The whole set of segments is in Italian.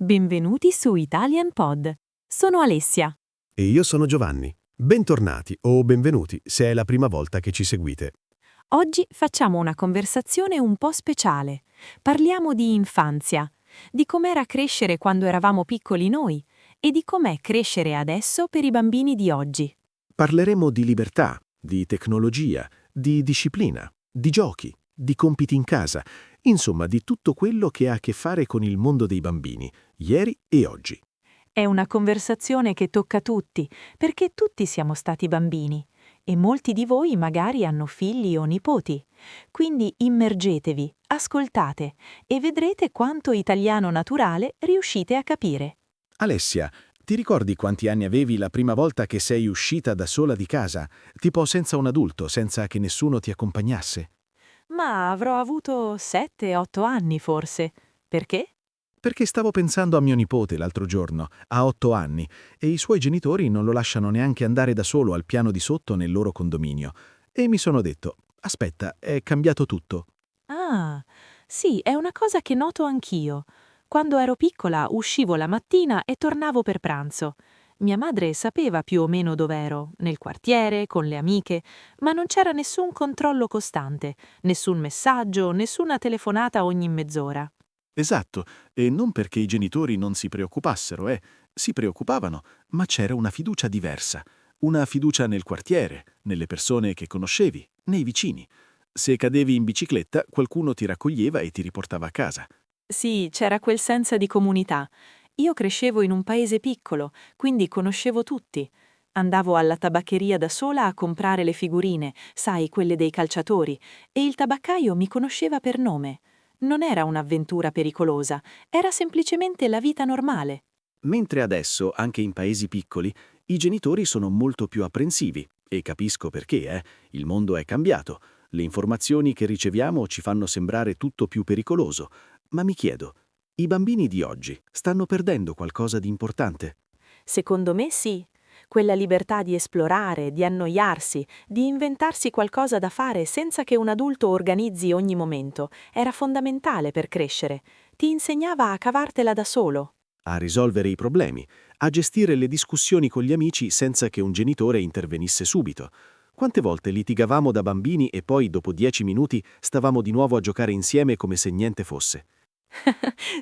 Benvenuti su Italian Pod. Sono Alessia. E io sono Giovanni. Bentornati o benvenuti se è la prima volta che ci seguite. Oggi facciamo una conversazione un po' speciale. Parliamo di infanzia, di com'era crescere quando eravamo piccoli noi e di com'è crescere adesso per i bambini di oggi. Parleremo di libertà, di tecnologia, di disciplina, di giochi, di compiti in casa, insomma di tutto quello che ha a che fare con il mondo dei bambini, ieri e oggi. È una conversazione che tocca tutti, perché tutti siamo stati bambini e molti di voi magari hanno figli o nipoti. Quindi immergetevi, ascoltate e vedrete quanto italiano naturale riuscite a capire. Alessia, ti ricordi quanti anni avevi la prima volta che sei uscita da sola di casa, tipo senza un adulto, senza che nessuno ti accompagnasse? Ma avrò avuto 7-8 anni forse. Perché? Perché stavo pensando a mio nipote l'altro giorno, ha 8 anni, e i suoi genitori non lo lasciano neanche andare da solo al piano di sotto nel loro condominio. E mi sono detto, aspetta, è cambiato tutto. Ah, sì, è una cosa che noto anch'io. Quando ero piccola uscivo la mattina e tornavo per pranzo. Mia madre sapeva più o meno dov'ero, nel quartiere, con le amiche, ma non c'era nessun controllo costante, nessun messaggio, nessuna telefonata ogni mezz'ora. Esatto, e non perché i genitori non si preoccupassero, si preoccupavano, ma c'era una fiducia diversa. Una fiducia nel quartiere, nelle persone che conoscevi, nei vicini. Se cadevi in bicicletta, qualcuno ti raccoglieva e ti riportava a casa. Sì, c'era quel senso di comunità. Io crescevo in un paese piccolo, quindi conoscevo tutti. Andavo alla tabaccheria da sola a comprare le figurine, sai, quelle dei calciatori, e il tabaccaio mi conosceva per nome. Non era un'avventura pericolosa, era semplicemente la vita normale. Mentre adesso, anche in paesi piccoli, i genitori sono molto più apprensivi. E capisco perché, il mondo è cambiato. Le informazioni che riceviamo ci fanno sembrare tutto più pericoloso. Ma mi chiedo, i bambini di oggi stanno perdendo qualcosa di importante? Secondo me sì. Quella libertà di esplorare, di annoiarsi, di inventarsi qualcosa da fare senza che un adulto organizzi ogni momento, era fondamentale per crescere. Ti insegnava a cavartela da solo. A risolvere i problemi, a gestire le discussioni con gli amici senza che un genitore intervenisse subito. Quante volte litigavamo da bambini e poi, dopo 10 minuti, stavamo di nuovo a giocare insieme come se niente fosse?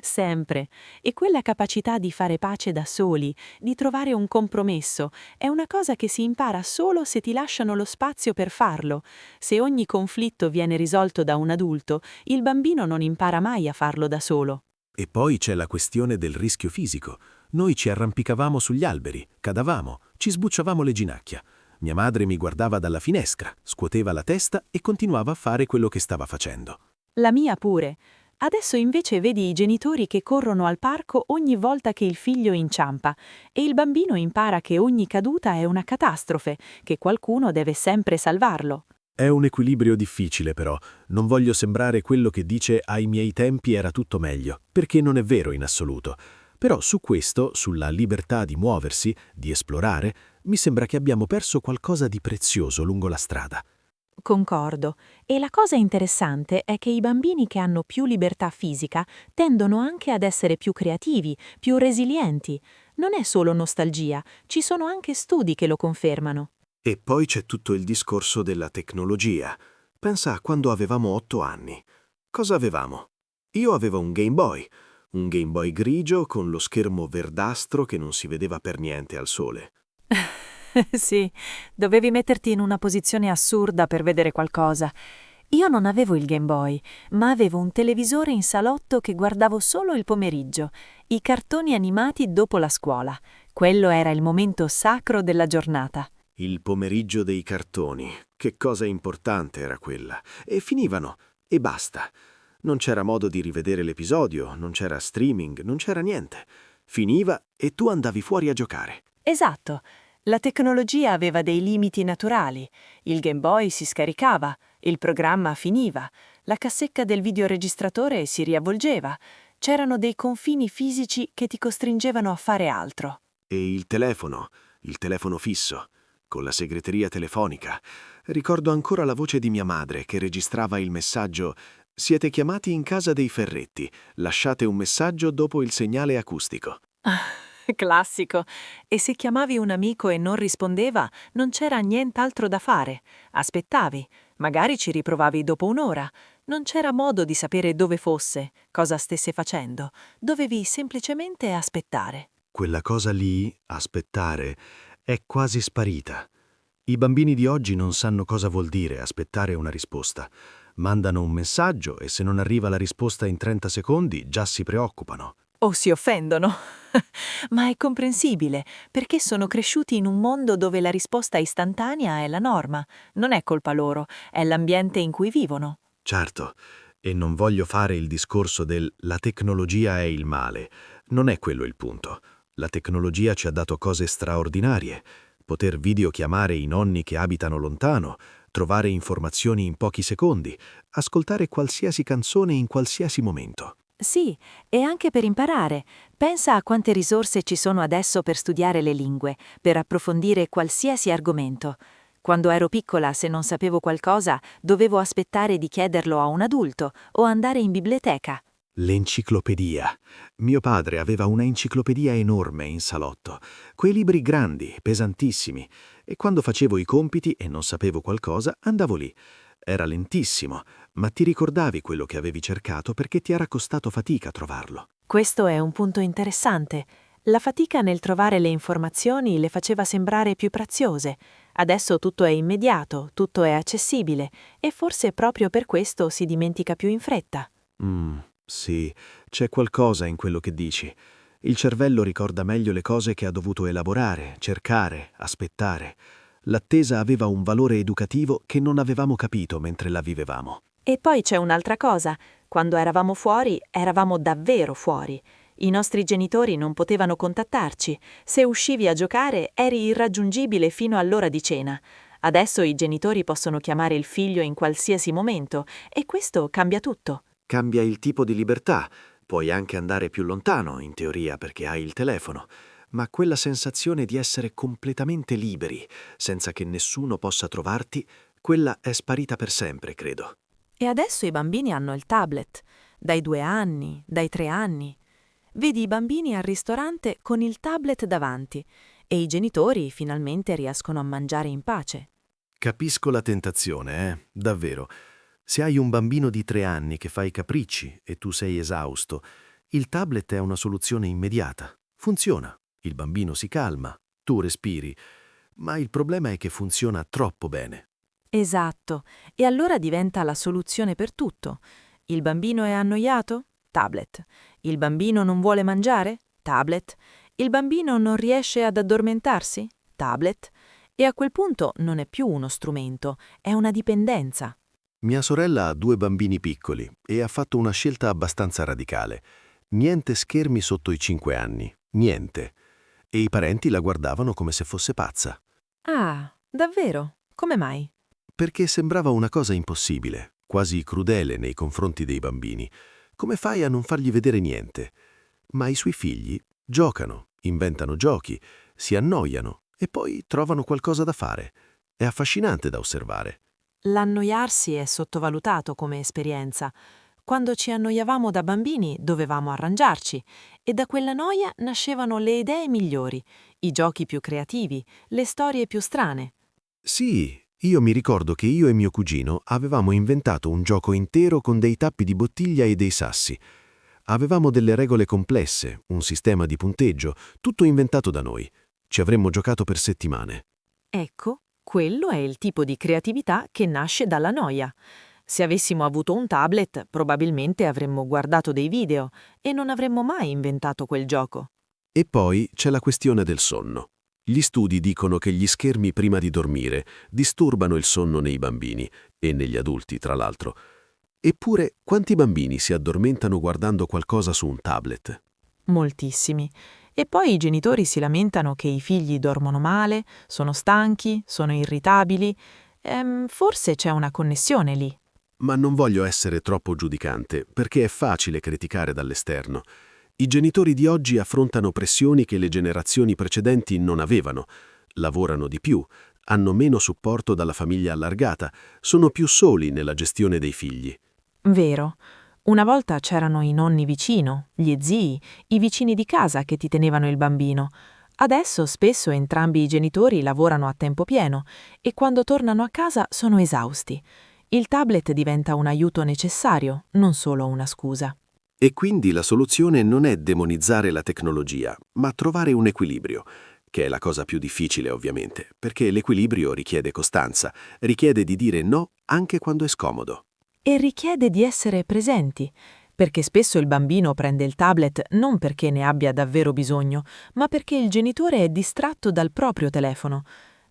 Sempre. E quella capacità di fare pace da soli, di trovare un compromesso, è una cosa che si impara solo se ti lasciano lo spazio per farlo. Se ogni conflitto viene risolto da un adulto, il bambino non impara mai a farlo da solo. E poi c'è la questione del rischio fisico. Noi ci arrampicavamo sugli alberi, cadavamo, ci sbucciavamo le ginocchia. Mia madre mi guardava dalla finestra, scuoteva la testa e continuava a fare quello che stava facendo. La mia pure. Adesso invece vedi i genitori che corrono al parco ogni volta che il figlio inciampa e il bambino impara che ogni caduta è una catastrofe, che qualcuno deve sempre salvarlo. È un equilibrio difficile però. Non voglio sembrare quello che dice ai miei tempi era tutto meglio, perché non è vero in assoluto. Però su questo, sulla libertà di muoversi, di esplorare, mi sembra che abbiamo perso qualcosa di prezioso lungo la strada. Concordo. E la cosa interessante è che i bambini che hanno più libertà fisica tendono anche ad essere più creativi, più resilienti. Non è solo nostalgia, ci sono anche studi che lo confermano. E poi c'è tutto il discorso della tecnologia. Pensa a quando avevamo 8 anni. Cosa avevamo? Io avevo un Game Boy grigio con lo schermo verdastro che non si vedeva per niente al sole. Sì, dovevi metterti in una posizione assurda per vedere qualcosa. Io non avevo il Game Boy, ma avevo un televisore in salotto che guardavo solo il pomeriggio, i cartoni animati dopo la scuola. Quello era il momento sacro della giornata. Il pomeriggio dei cartoni. Che cosa importante era quella. E finivano. E basta. Non c'era modo di rivedere l'episodio, non c'era streaming, non c'era niente. Finiva e tu andavi fuori a giocare. Esatto. La tecnologia aveva dei limiti naturali. Il Game Boy si scaricava, il programma finiva, la cassetta del videoregistratore si riavvolgeva. C'erano dei confini fisici che ti costringevano a fare altro. E il telefono fisso, con la segreteria telefonica. Ricordo ancora la voce di mia madre che registrava il messaggio Siete chiamati in casa dei Ferretti. Lasciate un messaggio dopo il segnale acustico. Classico. E se chiamavi un amico e non rispondeva, non c'era nient'altro da fare. Aspettavi. Magari ci riprovavi dopo un'ora. Non c'era modo di sapere dove fosse, cosa stesse facendo. Dovevi semplicemente aspettare. Quella cosa lì, aspettare, è quasi sparita. I bambini di oggi non sanno cosa vuol dire aspettare una risposta. Mandano un messaggio e se non arriva la risposta in 30 secondi già si preoccupano. O si offendono. Ma è comprensibile, perché sono cresciuti in un mondo dove la risposta istantanea è la norma. Non è colpa loro, è l'ambiente in cui vivono. Certo, e non voglio fare il discorso del la tecnologia è il male. Non è quello il punto. La tecnologia ci ha dato cose straordinarie. Poter videochiamare i nonni che abitano lontano, trovare informazioni in pochi secondi, ascoltare qualsiasi canzone in qualsiasi momento. Sì, e anche per imparare. Pensa a quante risorse ci sono adesso per studiare le lingue, per approfondire qualsiasi argomento. Quando ero piccola, se non sapevo qualcosa, dovevo aspettare di chiederlo a un adulto o andare in biblioteca. L'enciclopedia. Mio padre aveva una enciclopedia enorme in salotto, quei libri grandi, pesantissimi, e quando facevo i compiti e non sapevo qualcosa, andavo lì. Era lentissimo, ma ti ricordavi quello che avevi cercato perché ti era costato fatica trovarlo. Questo è un punto interessante. La fatica nel trovare le informazioni le faceva sembrare più preziose. Adesso tutto è immediato, tutto è accessibile, e forse proprio per questo si dimentica più in fretta. Sì, c'è qualcosa in quello che dici. Il cervello ricorda meglio le cose che ha dovuto elaborare, cercare, aspettare. L'attesa aveva un valore educativo che non avevamo capito mentre la vivevamo. E poi c'è un'altra cosa. Quando eravamo fuori, eravamo davvero fuori. I nostri genitori non potevano contattarci. Se uscivi a giocare, eri irraggiungibile fino all'ora di cena. Adesso i genitori possono chiamare il figlio in qualsiasi momento, e questo cambia tutto. Cambia il tipo di libertà. Puoi anche andare più lontano, in teoria, perché hai il telefono. Ma quella sensazione di essere completamente liberi, senza che nessuno possa trovarti, quella è sparita per sempre, credo. E adesso i bambini hanno il tablet, dai 2 anni, dai 3 anni. Vedi i bambini al ristorante con il tablet davanti e i genitori finalmente riescono a mangiare in pace. Capisco la tentazione, davvero. Se hai un bambino di 3 anni che fa i capricci e tu sei esausto, il tablet è una soluzione immediata. Funziona. Il bambino si calma, tu respiri, ma il problema è che funziona troppo bene. Esatto, e allora diventa la soluzione per tutto. Il bambino è annoiato? Tablet. Il bambino non vuole mangiare? Tablet. Il bambino non riesce ad addormentarsi? Tablet. E a quel punto non è più uno strumento, è una dipendenza. Mia sorella ha 2 bambini piccoli e ha fatto una scelta abbastanza radicale. Niente schermi sotto i 5 anni, niente. E i parenti la guardavano come se fosse pazza, Ah, davvero? Come mai? perché sembrava una cosa impossibile, quasi crudele nei confronti dei bambini. Come fai a non fargli vedere niente? Ma i suoi figli giocano, inventano giochi, si annoiano e poi trovano qualcosa da fare. È affascinante da osservare. L'annoiarsi è sottovalutato come esperienza. Quando ci annoiavamo da bambini dovevamo arrangiarci e da quella noia nascevano le idee migliori, i giochi più creativi, le storie più strane. Sì, io mi ricordo che io e mio cugino avevamo inventato un gioco intero con dei tappi di bottiglia e dei sassi. Avevamo delle regole complesse, un sistema di punteggio, tutto inventato da noi. Ci avremmo giocato per settimane. Ecco, quello è il tipo di creatività che nasce dalla noia. Se avessimo avuto un tablet, probabilmente avremmo guardato dei video e non avremmo mai inventato quel gioco. E poi c'è la questione del sonno. Gli studi dicono che gli schermi prima di dormire disturbano il sonno nei bambini e negli adulti, tra l'altro. Eppure, quanti bambini si addormentano guardando qualcosa su un tablet? Moltissimi. E poi i genitori si lamentano che i figli dormono male, sono stanchi, sono irritabili. Forse c'è una connessione lì. Ma non voglio essere troppo giudicante, perché è facile criticare dall'esterno. I genitori di oggi affrontano pressioni che le generazioni precedenti non avevano. Lavorano di più, hanno meno supporto dalla famiglia allargata, sono più soli nella gestione dei figli. Vero. Una volta c'erano i nonni vicino, gli zii, i vicini di casa che ti tenevano il bambino. Adesso spesso entrambi i genitori lavorano a tempo pieno e quando tornano a casa sono esausti. Il tablet diventa un aiuto necessario, non solo una scusa. E quindi la soluzione non è demonizzare la tecnologia, ma trovare un equilibrio, che è la cosa più difficile ovviamente, perché l'equilibrio richiede costanza, richiede di dire no anche quando è scomodo. E richiede di essere presenti, perché spesso il bambino prende il tablet non perché ne abbia davvero bisogno, ma perché il genitore è distratto dal proprio telefono.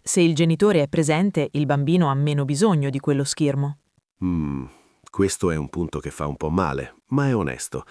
Se il genitore è presente, il bambino ha meno bisogno di quello schermo. Mm, questo è un punto che fa un po' male, ma è onesto.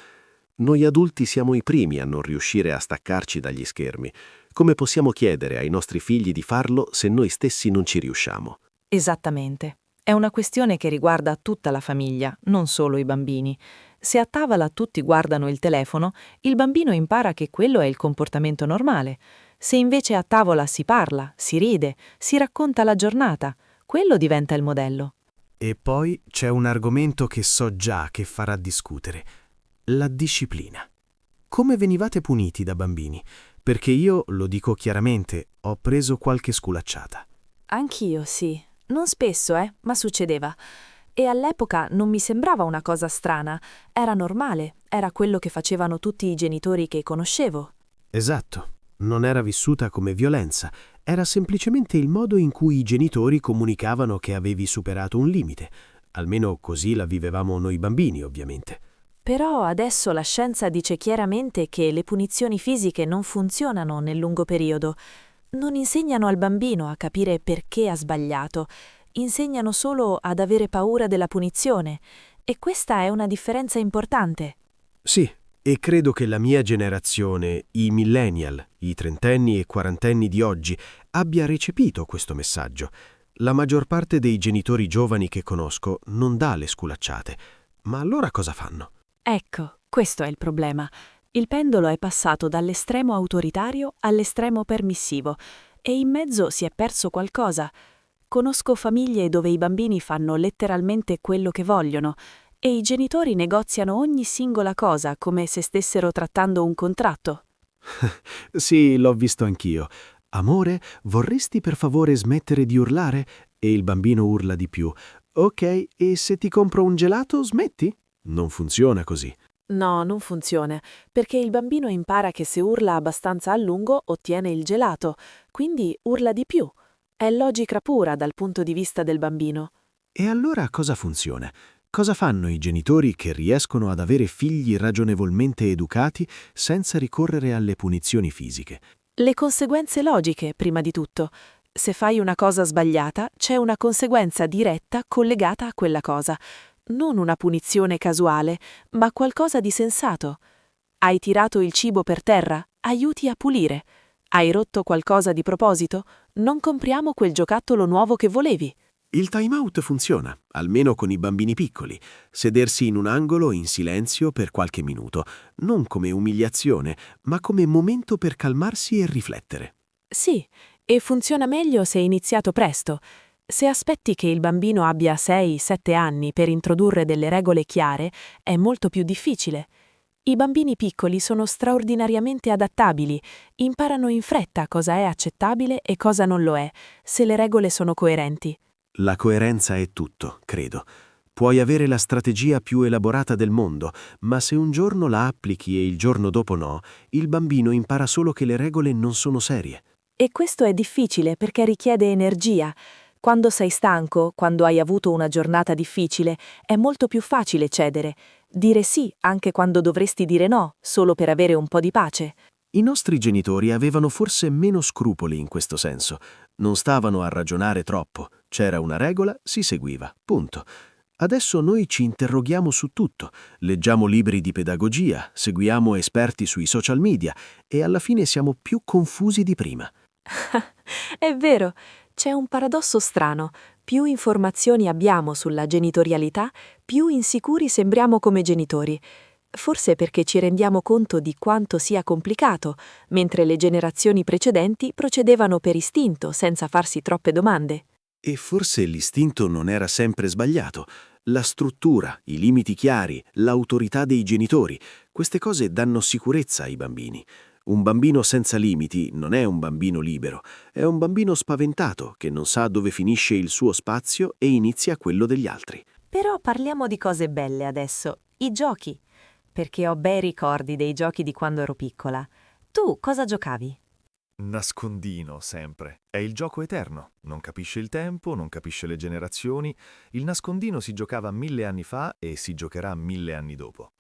Noi adulti siamo i primi a non riuscire a staccarci dagli schermi. Come possiamo chiedere ai nostri figli di farlo se noi stessi non ci riusciamo? Esattamente. È una questione che riguarda tutta la famiglia, non solo i bambini. Se a tavola tutti guardano il telefono, il bambino impara che quello è il comportamento normale. Se invece a tavola si parla, si ride, si racconta la giornata, quello diventa il modello. E poi c'è un argomento che so già che farà discutere: la disciplina. Come venivate puniti da bambini? Perché io, lo dico chiaramente, ho preso qualche sculacciata. Anch'io, sì. Non spesso, ma succedeva. E all'epoca non mi sembrava una cosa strana. Era normale, era quello che facevano tutti i genitori che conoscevo. Esatto, non era vissuta come violenza, era semplicemente il modo in cui i genitori comunicavano che avevi superato un limite. Almeno così la vivevamo noi bambini, ovviamente. Però adesso la scienza dice chiaramente che le punizioni fisiche non funzionano nel lungo periodo. Non insegnano al bambino a capire perché ha sbagliato, insegnano solo ad avere paura della punizione. E questa è una differenza importante. Sì, e credo che la mia generazione, i millennial, i trentenni e quarantenni di oggi, abbia recepito questo messaggio. La maggior parte dei genitori giovani che conosco non dà le sculacciate. Ma allora cosa fanno? Ecco, questo è il problema. Il pendolo è passato dall'estremo autoritario all'estremo permissivo e in mezzo si è perso qualcosa. Conosco famiglie dove i bambini fanno letteralmente quello che vogliono e i genitori negoziano ogni singola cosa come se stessero trattando un contratto. Sì, l'ho visto anch'io. Amore, vorresti per favore smettere di urlare? E il bambino urla di più. Ok, e se ti compro un gelato, smetti? Non funziona così. No, non funziona, perché il bambino impara che se urla abbastanza a lungo ottiene il gelato, quindi urla di più. È logica pura dal punto di vista del bambino. E allora cosa funziona? Cosa fanno i genitori che riescono ad avere figli ragionevolmente educati senza ricorrere alle punizioni fisiche? Le conseguenze logiche, prima di tutto. Se fai una cosa sbagliata, c'è una conseguenza diretta collegata a quella cosa. Non una punizione casuale, ma qualcosa di sensato. Hai tirato il cibo per terra? Aiuti a pulire. Hai rotto qualcosa di proposito? Non compriamo quel giocattolo nuovo che volevi. Il time-out funziona, almeno con i bambini piccoli. Sedersi in un angolo in silenzio per qualche minuto, non come umiliazione, ma come momento per calmarsi e riflettere. Sì, e funziona meglio se è iniziato presto. Se aspetti che il bambino abbia 6-7 anni per introdurre delle regole chiare, è molto più difficile. I bambini piccoli sono straordinariamente adattabili, imparano in fretta cosa è accettabile e cosa non lo è, se le regole sono coerenti. La coerenza è tutto, credo. Puoi avere la strategia più elaborata del mondo, ma se un giorno la applichi e il giorno dopo no, il bambino impara solo che le regole non sono serie. E questo è difficile perché richiede energia. Quando sei stanco, quando hai avuto una giornata difficile, è molto più facile cedere. Dire sì anche quando dovresti dire no, solo per avere un po' di pace. I nostri genitori avevano forse meno scrupoli in questo senso. Non stavano a ragionare troppo. C'era una regola, si seguiva. Punto. Adesso noi ci interroghiamo su tutto. Leggiamo libri di pedagogia, seguiamo esperti sui social media e alla fine siamo più confusi di prima. È vero, c'è un paradosso strano. Più informazioni abbiamo sulla genitorialità, più insicuri sembriamo come genitori. Forse perché ci rendiamo conto di quanto sia complicato, mentre le generazioni precedenti procedevano per istinto, senza farsi troppe domande. E forse l'istinto non era sempre sbagliato. La struttura, i limiti chiari, l'autorità dei genitori, queste cose danno sicurezza ai bambini. Un bambino senza limiti non è un bambino libero, è un bambino spaventato che non sa dove finisce il suo spazio e inizia quello degli altri. Però parliamo di cose belle adesso, i giochi, perché ho bei ricordi dei giochi di quando ero piccola. Tu cosa giocavi? Nascondino, sempre. È il gioco eterno. Non capisce il tempo, non capisce le generazioni. Il nascondino si giocava 1000 anni fa e si giocherà 1000 anni dopo.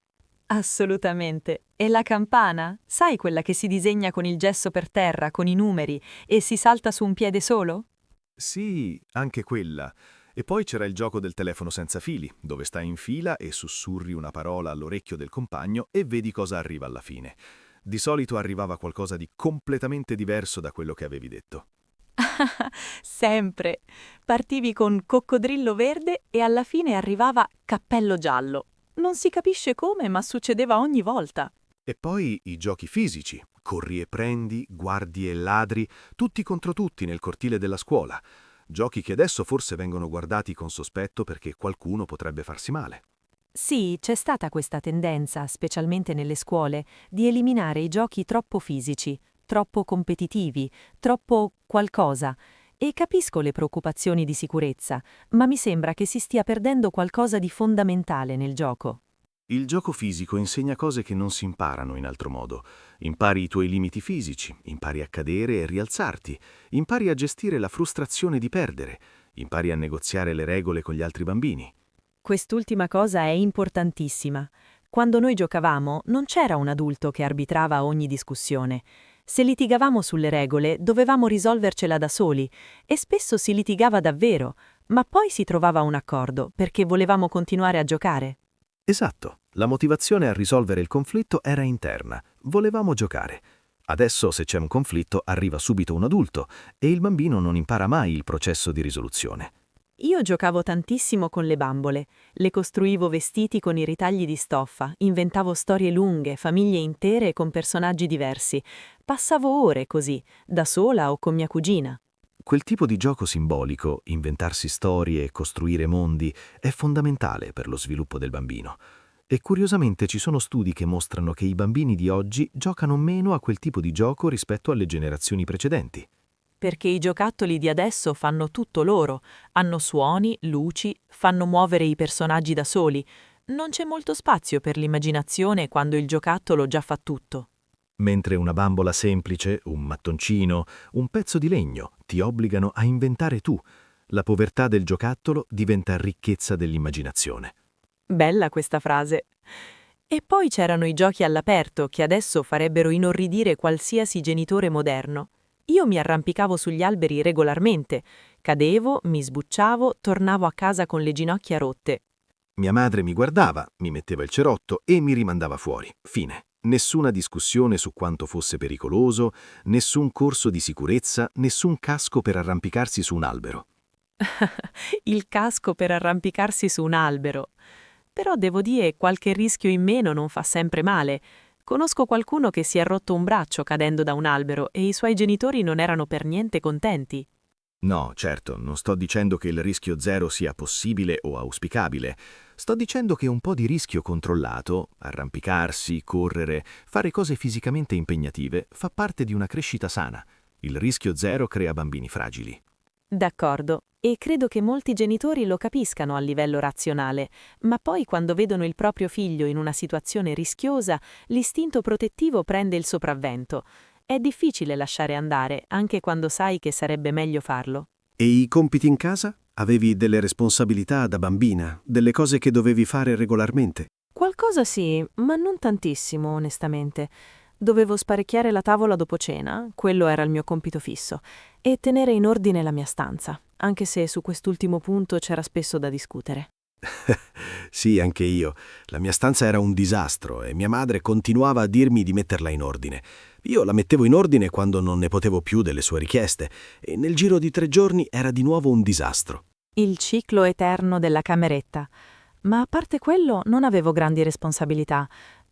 Assolutamente. E la campana? Sai quella che si disegna con il gesso per terra, con i numeri, e si salta su un piede solo? Sì, anche quella. E poi c'era il gioco del telefono senza fili, dove stai in fila e sussurri una parola all'orecchio del compagno e vedi cosa arriva alla fine. Di solito arrivava qualcosa di completamente diverso da quello che avevi detto. Sempre. Partivi con coccodrillo verde e alla fine arrivava cappello giallo. Non si capisce come, ma succedeva ogni volta. E poi i giochi fisici, corri e prendi, guardi e ladri, tutti contro tutti nel cortile della scuola. Giochi che adesso forse vengono guardati con sospetto perché qualcuno potrebbe farsi male. Sì, c'è stata questa tendenza, specialmente nelle scuole, di eliminare i giochi troppo fisici, troppo competitivi, troppo qualcosa. E capisco le preoccupazioni di sicurezza, ma mi sembra che si stia perdendo qualcosa di fondamentale nel gioco. Il gioco fisico insegna cose che non si imparano in altro modo. Impari i tuoi limiti fisici, impari a cadere e rialzarti, impari a gestire la frustrazione di perdere, impari a negoziare le regole con gli altri bambini. Quest'ultima cosa è importantissima. Quando noi giocavamo non c'era un adulto che arbitrava ogni discussione. Se litigavamo sulle regole dovevamo risolvercela da soli e spesso si litigava davvero, ma poi si trovava un accordo perché volevamo continuare a giocare. Esatto, la motivazione a risolvere il conflitto era interna, volevamo giocare. Adesso se c'è un conflitto arriva subito un adulto e il bambino non impara mai il processo di risoluzione. Io giocavo tantissimo con le bambole, le costruivo vestiti con i ritagli di stoffa, inventavo storie lunghe, famiglie intere con personaggi diversi. Passavo ore così, da sola o con mia cugina. Quel tipo di gioco simbolico, inventarsi storie e costruire mondi, è fondamentale per lo sviluppo del bambino. E curiosamente ci sono studi che mostrano che i bambini di oggi giocano meno a quel tipo di gioco rispetto alle generazioni precedenti. Perché i giocattoli di adesso fanno tutto loro, hanno suoni, luci, fanno muovere i personaggi da soli. Non c'è molto spazio per l'immaginazione quando il giocattolo già fa tutto. Mentre una bambola semplice, un mattoncino, un pezzo di legno ti obbligano a inventare tu. La povertà del giocattolo diventa ricchezza dell'immaginazione. Bella questa frase. E poi c'erano i giochi all'aperto che adesso farebbero inorridire qualsiasi genitore moderno. Io mi arrampicavo sugli alberi regolarmente, cadevo, mi sbucciavo, tornavo a casa con le ginocchia rotte. Mia madre mi guardava, mi metteva il cerotto e mi rimandava fuori. Fine. Nessuna discussione su quanto fosse pericoloso, nessun corso di sicurezza, nessun casco per arrampicarsi su un albero. Il casco per arrampicarsi su un albero. Però devo dire, qualche rischio in meno non fa sempre male. Conosco qualcuno che si è rotto un braccio cadendo da un albero e i suoi genitori non erano per niente contenti. No, certo, non sto dicendo che il rischio zero sia possibile o auspicabile. Sto dicendo che un po' di rischio controllato, arrampicarsi, correre, fare cose fisicamente impegnative, fa parte di una crescita sana. Il rischio zero crea bambini fragili. D'accordo, e credo che molti genitori lo capiscano a livello razionale, ma poi quando vedono il proprio figlio in una situazione rischiosa, l'istinto protettivo prende il sopravvento. È difficile lasciare andare, anche quando sai che sarebbe meglio farlo. E i compiti in casa? Avevi delle responsabilità da bambina, delle cose che dovevi fare regolarmente? Qualcosa sì, ma non tantissimo, onestamente. Dovevo sparecchiare la tavola dopo cena, quello era il mio compito fisso, e tenere in ordine la mia stanza, anche se su quest'ultimo punto c'era spesso da discutere. Sì, anche io. La mia stanza era un disastro e mia madre continuava a dirmi di metterla in ordine. Io la mettevo in ordine quando non ne potevo più delle sue richieste e nel giro di 3 giorni era di nuovo un disastro. Il ciclo eterno della cameretta. Ma a parte quello non avevo grandi responsabilità.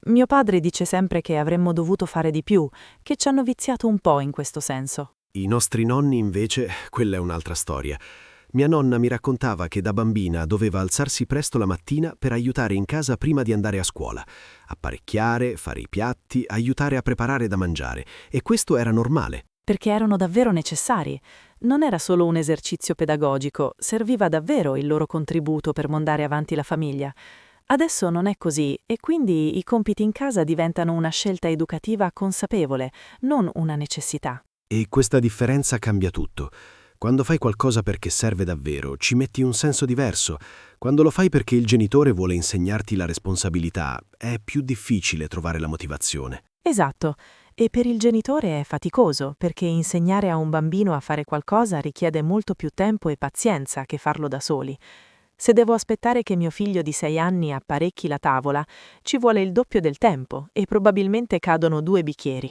Mio padre dice sempre che avremmo dovuto fare di più, che ci hanno viziato un po' in questo senso. I nostri nonni, invece, quella è un'altra storia. Mia nonna mi raccontava che da bambina doveva alzarsi presto la mattina per aiutare in casa prima di andare a scuola, apparecchiare, fare i piatti, aiutare a preparare da mangiare, e questo era normale. Perché erano davvero necessari. Non era solo un esercizio pedagogico, serviva davvero il loro contributo per mandare avanti la famiglia. Adesso non è così e quindi i compiti in casa diventano una scelta educativa consapevole, non una necessità. E questa differenza cambia tutto. Quando fai qualcosa perché serve davvero, ci metti un senso diverso. Quando lo fai perché il genitore vuole insegnarti la responsabilità, è più difficile trovare la motivazione. Esatto. E per il genitore è faticoso, perché insegnare a un bambino a fare qualcosa richiede molto più tempo e pazienza che farlo da soli. Se devo aspettare che mio figlio di 6 anni apparecchi la tavola, ci vuole il doppio del tempo e probabilmente cadono 2 bicchieri.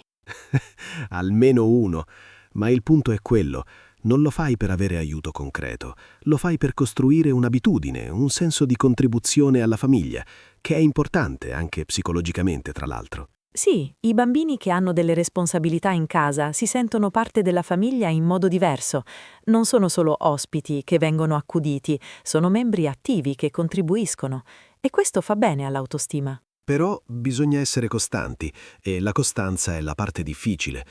Almeno uno. Ma il punto è quello. Non lo fai per avere aiuto concreto. Lo fai per costruire un'abitudine, un senso di contribuzione alla famiglia, che è importante anche psicologicamente, tra l'altro. Sì, i bambini che hanno delle responsabilità in casa si sentono parte della famiglia in modo diverso. Non sono solo ospiti che vengono accuditi, sono membri attivi che contribuiscono. E questo fa bene all'autostima. Però bisogna essere costanti, e la costanza è la parte difficile.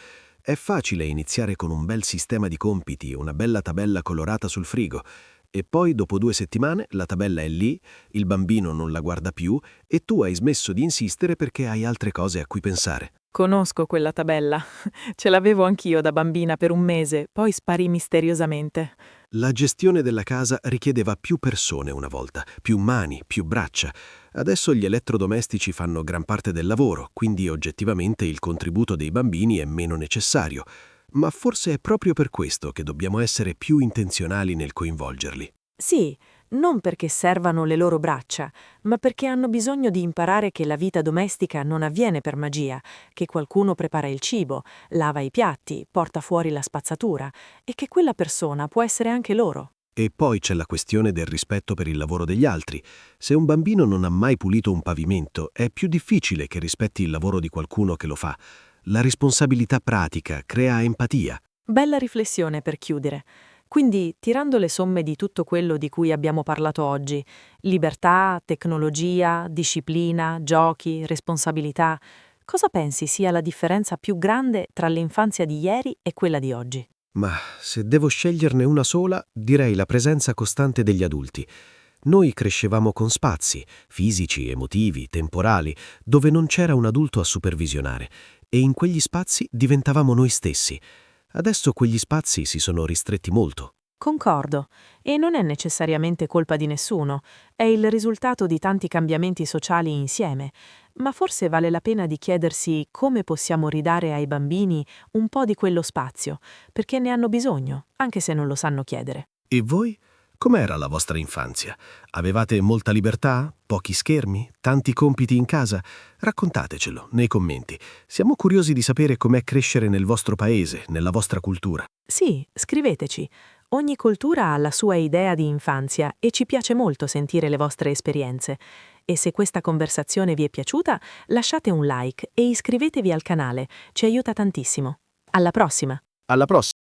È facile iniziare con un bel sistema di compiti e una bella tabella colorata sul frigo, e poi dopo 2 settimane la tabella è lì, il bambino non la guarda più e tu hai smesso di insistere perché hai altre cose a cui pensare. Conosco quella tabella. Ce l'avevo anch'io da bambina per un mese, poi sparì misteriosamente. La gestione della casa richiedeva più persone una volta, più mani, più braccia. Adesso gli elettrodomestici fanno gran parte del lavoro, quindi oggettivamente il contributo dei bambini è meno necessario. Ma forse è proprio per questo che dobbiamo essere più intenzionali nel coinvolgerli. Sì, non perché servano le loro braccia, ma perché hanno bisogno di imparare che la vita domestica non avviene per magia, che qualcuno prepara il cibo, lava i piatti, porta fuori la spazzatura e che quella persona può essere anche loro. E poi c'è la questione del rispetto per il lavoro degli altri. Se un bambino non ha mai pulito un pavimento, è più difficile che rispetti il lavoro di qualcuno che lo fa. La responsabilità pratica crea empatia. Bella riflessione per chiudere. Quindi, tirando le somme di tutto quello di cui abbiamo parlato oggi, libertà, tecnologia, disciplina, giochi, responsabilità, cosa pensi sia la differenza più grande tra l'infanzia di ieri e quella di oggi? Ma se devo sceglierne una sola, direi la presenza costante degli adulti. Noi crescevamo con spazi, fisici, emotivi, temporali, dove non c'era un adulto a supervisionare, e in quegli spazi diventavamo noi stessi. Adesso quegli spazi si sono ristretti molto. Concordo, e non è necessariamente colpa di nessuno, è il risultato di tanti cambiamenti sociali insieme, ma forse vale la pena di chiedersi come possiamo ridare ai bambini un po' di quello spazio, perché ne hanno bisogno, anche se non lo sanno chiedere. E voi? Com'era la vostra infanzia? Avevate molta libertà? Pochi schermi? Tanti compiti in casa? Raccontatecelo nei commenti. Siamo curiosi di sapere com'è crescere nel vostro paese, nella vostra cultura. Sì, scriveteci. Ogni cultura ha la sua idea di infanzia e ci piace molto sentire le vostre esperienze. E se questa conversazione vi è piaciuta, lasciate un like e iscrivetevi al canale, ci aiuta tantissimo. Alla prossima! Alla prossima!